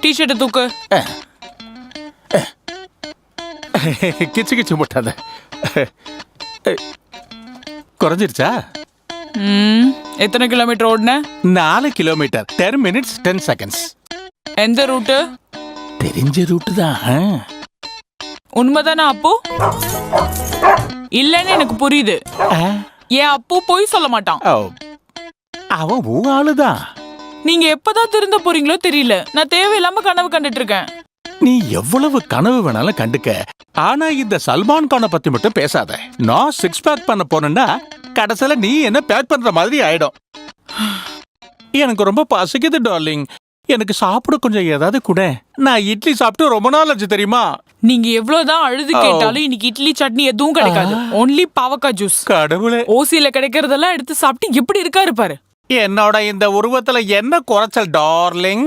டிஷர்ட்டை தூக்கு. கிச்சு கிச்சு முட்டாத. குறைஞ்சிருச்சா? எத்தனை kilometre ஓடுன? 4 kilometre, 10 minutes 10 seconds. எந்த ரூட்டு? தெரிஞ்ச ரூட்டு தான். உண்மைதானே அப்பு? இல்லன்னு எனக்கு புரியுது. ஏன் அப்பு போய் சொல்ல மாட்டான். அவன் உன் ஆளுதான். நீங்க எப்பதான் திருந்த போறீங்களோ தெரியல. நான் தேவையில்லாம கனவு கண்டுட்டு இருக்கேன். நீ எவ்வளவு கனவு வேணாலும் கண்டுக்க, ஆனா இந்த சல்மான் கானை பத்தி மட்டும் பேசாத. நான் 6 பேக் பண்ண போனேன்னா கடைசியில நீ என்ன பேக் பண்ற மாதிரி ஆயிடும். எனக்கு ரொம்ப பசிக்குது டார்லிங். எனக்கு சாப்பிட கொஞ்சம் ஏதாவது கூட. நான் இட்லி சாப்பிட்டு ரொம்ப நாள் ஆச்சு தெரியுமா? நீங்க எவ்வளவுதான் அழுது கேட்டாலும் இன்னைக்கு இட்லி சட்னி எதுவும் கிடைக்காது. ஒன்லி பாவக்காய் ஜூஸ். கடவுளே, ஓசியில கிடைக்கிறதெல்லாம் எடுத்து சாப்பிட்டு எப்படி இருக்காரு பாரு. என்னோட இந்த உருவத்துல என்ன குறைச்சல் டார்லிங்?